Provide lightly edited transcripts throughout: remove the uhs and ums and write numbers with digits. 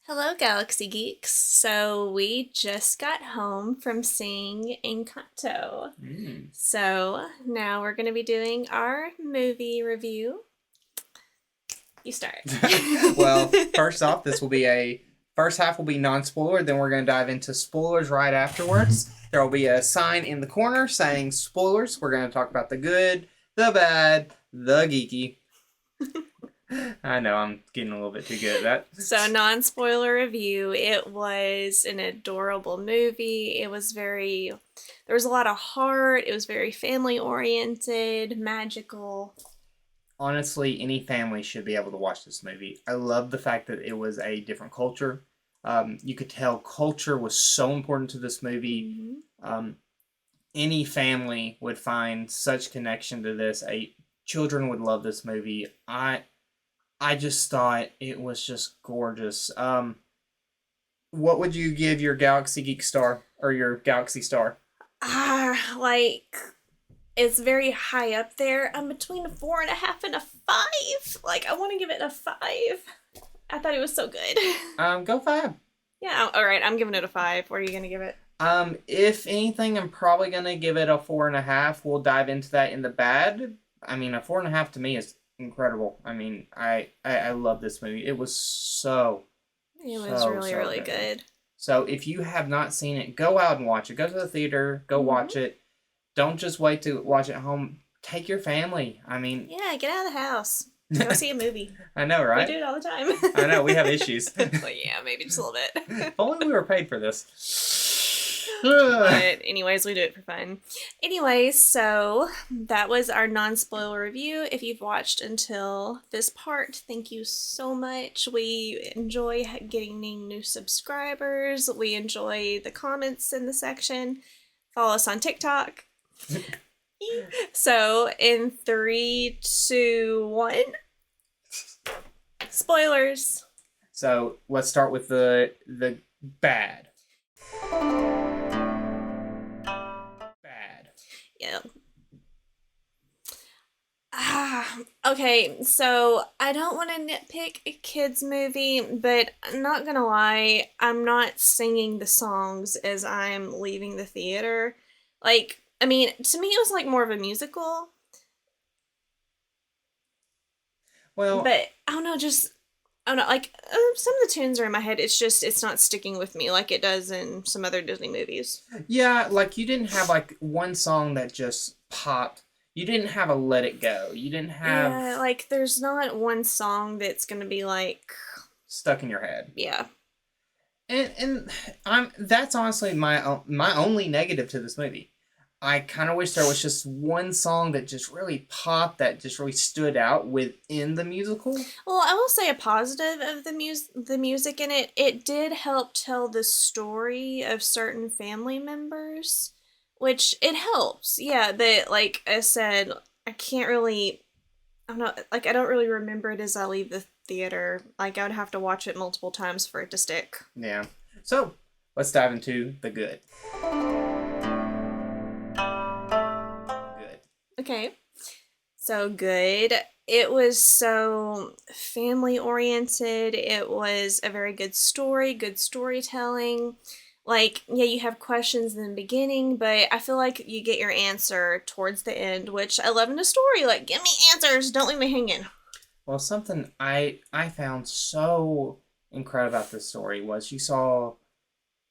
Hello, Galaxy Geeks. So, we just got home from seeing Encanto. So, now we're going to be doing our movie review. You start. Well, first off, this will be first half will be non-spoiler, then we're going to dive into spoilers right afterwards. There will be a sign in the corner saying spoilers. We're going to talk about the good, the bad, the geeky. I know, I'm getting a little bit too good at that. So, non-spoiler review. It was an adorable movie. There was a lot of heart. It was very family-oriented, magical. Honestly, any family should be able to watch this movie. I love the fact that it was a different culture. You could tell culture was so important to this movie. Mm-hmm. Any family would find such connection to this. Children would love this movie. I just thought it was just gorgeous. What would you give your Galaxy Geek star or your Galaxy star? It's very high up there. I'm between a 4.5 and a 5. I want to give it a 5. I thought it was so good. Go 5. Yeah, all right. I'm giving it a 5. What are you gonna give it? If anything, I'm probably gonna give it a 4.5. We'll dive into that in the bad. I mean, a 4.5 to me is incredible. I mean, I love this movie. It was really good. So if you have not seen it, go out and watch it. Go to the theater. Go watch it. Don't just wait to watch it at home. Take your family. I mean... Yeah, get out of the house. Go see a movie. I know, right? We do it all the time. I know, we have issues. Well, yeah, maybe just a little bit. If only we were paid for this. But anyways, we do it for fun. Anyways, so that was our non-spoiler review. If you've watched until this part, thank you so much. We enjoy getting new subscribers. We enjoy the comments in the section. Follow us on TikTok. So, in 3, 2, 1. Spoilers. So, let's start with the bad. Bad. Yeah. Okay, so I don't want to nitpick a kid's movie, but I'm not gonna lie, I'm not singing the songs as I'm leaving the theater. To me it was more of a musical. Well, but I don't know, some of the tunes are in my head. It's not sticking with me like it does in some other Disney movies. Yeah, you didn't have one song that just popped. You didn't have a Let It Go. You didn't have... Yeah, there's not one song that's gonna be stuck in your head. Yeah. And that's honestly my only negative to this movie. I kind of wish there was just one song that just really popped, that just really stood out within the musical. Well, I will say a positive of the music in it. It did help tell the story of certain family members, which it helps. Yeah, but like I said, I don't know, I don't really remember it as I leave the theater. I would have to watch it multiple times for it to stick. Yeah. So, let's dive into the good. Okay, so good. It was so family oriented. It was a very good story, good storytelling. You have questions in the beginning, but I feel like you get your answer towards the end, which I love in a story. Give me answers, don't leave me hanging. Well, something I found so incredible about this story was you saw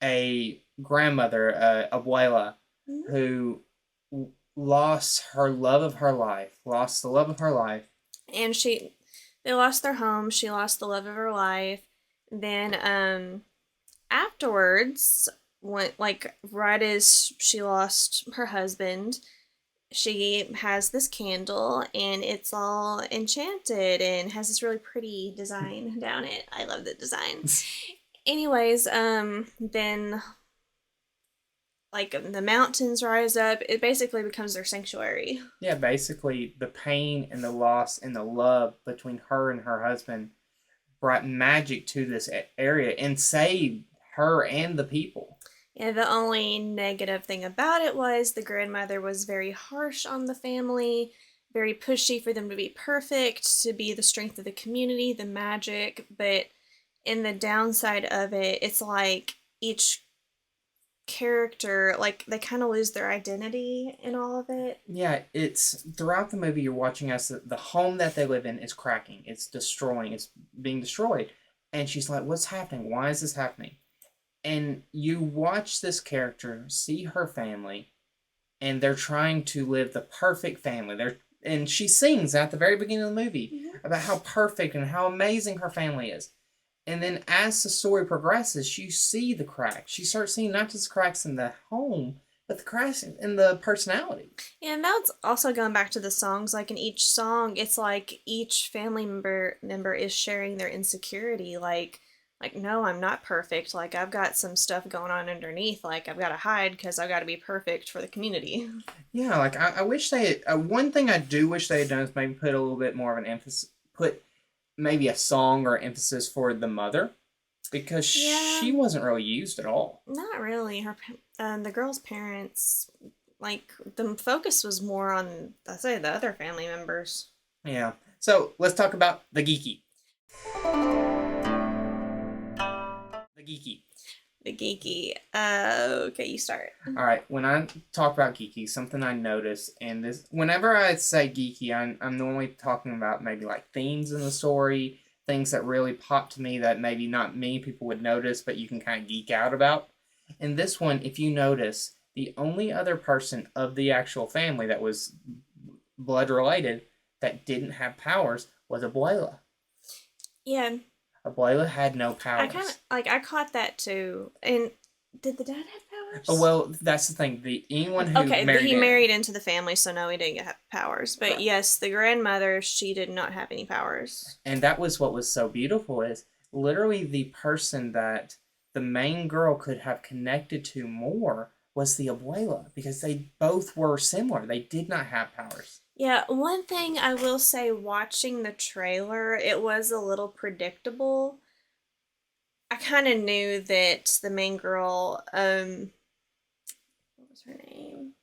a grandmother, abuela, who lost the love of her life. And they lost their home, she lost the love of her life. Then, afterwards, right as she lost her husband, she has this candle, and it's all enchanted, and has this really pretty design down it. I love the design. Anyways, then... the mountains rise up. It basically becomes their sanctuary. Yeah, basically the pain and the loss and the love between her and her husband brought magic to this area and saved her and the people. Yeah, the only negative thing about it was the grandmother was very harsh on the family, very pushy for them to be perfect, to be the strength of the community, the magic, but And the downside of it, it's like each character, like they kind of lose their identity in all of it. Yeah, it's throughout the movie you're watching us. The home that they live in is cracking. It's destroying. It's being destroyed. And she's like, "What's happening? Why is this happening?" And you watch this character see her family, and they're trying to live the perfect family. And she sings at the very beginning of the movie about how perfect and how amazing her family is. And then as the story progresses, you see the cracks. You start seeing not just cracks in the home, but the cracks in the personality. Yeah, and that's also going back to the songs. Like in each song, it's like each family member is sharing their insecurity. Like no, I'm not perfect. Like I've got some stuff going on underneath. Like I've got to hide because I've got to be perfect for the community. Yeah, like I wish they had, one thing I do wish they had done is maybe put a little bit more of an emphasis, put maybe a song or emphasis for the mother, because she wasn't really used at all. Not really. The girl's parents, like the focus was more on, I say, the other family members. Yeah. So let's talk about the geeky. The geeky. The geeky. Okay, you start. All right. When I talk about geeky, something I notice, and this, whenever I say geeky, I'm normally talking about maybe like themes in the story, things that really pop to me that maybe not many people would notice, but you can kind of geek out about. In this one, if you notice, the only other person of the actual family that was blood related that didn't have powers was Abuela. Yeah. Abuela had no powers. I kind of I caught that too. And did the dad have powers? Oh well, that's the thing. Anyone who married into the family, so no, he didn't have powers. But right. Yes, the grandmother, she did not have any powers. And that was what was so beautiful, is literally the person that the main girl could have connected to more was the Abuela, because they both were similar. They did not have powers. Yeah, one thing I will say, watching the trailer, it was a little predictable. I kind of knew that the main girl, what was her name?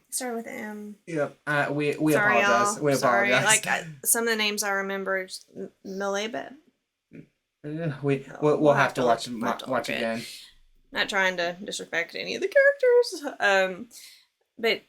Started with M. Yep. We Sorry, apologize. y'all. We Sorry. apologize. Some of the names I remember, Mileba. We'll have to watch again. Not trying to disrespect any of the characters. But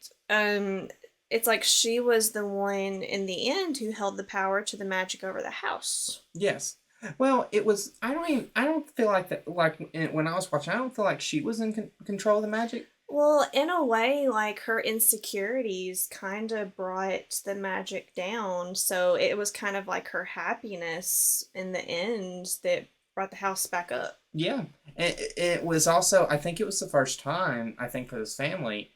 it's like she was the one in the end who held the power to the magic over the house. Yes. Well, it was. I don't feel like that. Like when I was watching, I don't feel like she was in control of the magic. Well, in a way, like her insecurities kind of brought the magic down. So it was kind of like her happiness in the end that brought the house back up. Yeah. It was also, I think it was the first time, I think, for this family,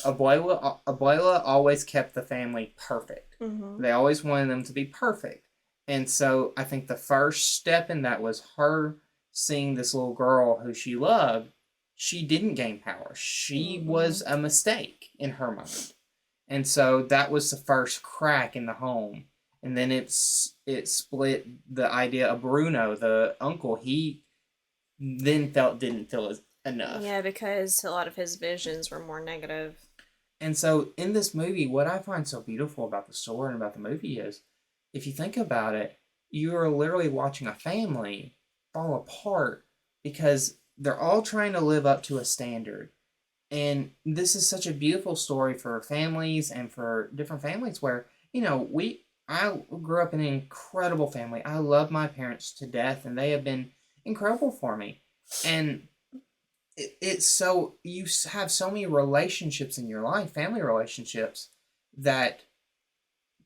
Abuela always kept the family perfect. Mm-hmm. They always wanted them to be perfect. And so I think the first step in that was her seeing this little girl who she loved. She didn't gain power. She was a mistake in her mind. And so that was the first crack in the home. And then it split the idea of Bruno, the uncle. He then didn't feel enough. Yeah, because a lot of his visions were more negative. And so in this movie, what I find so beautiful about the story and about the movie is, if you think about it, you are literally watching a family fall apart because they're all trying to live up to a standard. And this is such a beautiful story for families and for different families where, I grew up in an incredible family. I love my parents to death, and they have been incredible for me. And it's so, you have so many relationships in your life, family relationships, that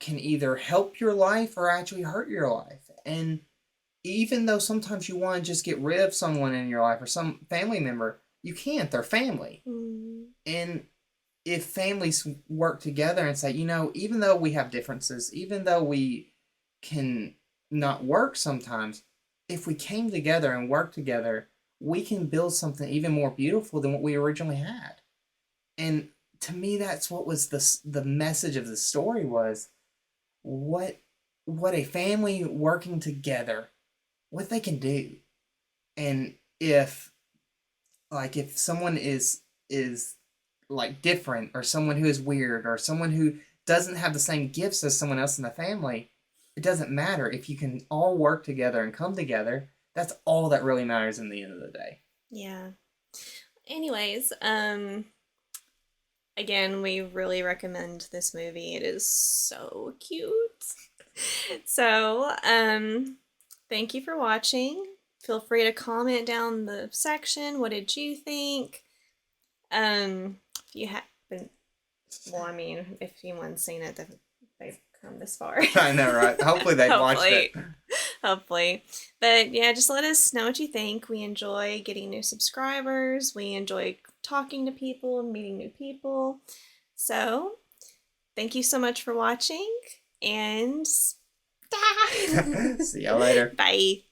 can either help your life or actually hurt your life. And even though sometimes you want to just get rid of someone in your life or some family member, you can't. They're family. Mm. And if families work together and say, even though we have differences, even though we can not work sometimes, if we came together and worked together, we can build something even more beautiful than what we originally had. And to me, that's what was the message of the story was, what a family working together, what they can do. And if someone is like different, or someone who is weird, or someone who doesn't have the same gifts as someone else in the family, it doesn't matter if you can all work together and come together. That's all that really matters in the end of the day. Yeah. Anyways, again, we really recommend this movie. It is so cute. So, thank you for watching. Feel free to comment down the section. What did you think? If you haven't, well, I mean, if anyone's seen it, they've come this far. I know, right? Hopefully they've watched it. Hopefully. But yeah, just let us know what you think. We enjoy getting new subscribers. We enjoy talking to people and meeting new people. So, thank you so much for watching, and See y'all later. bye.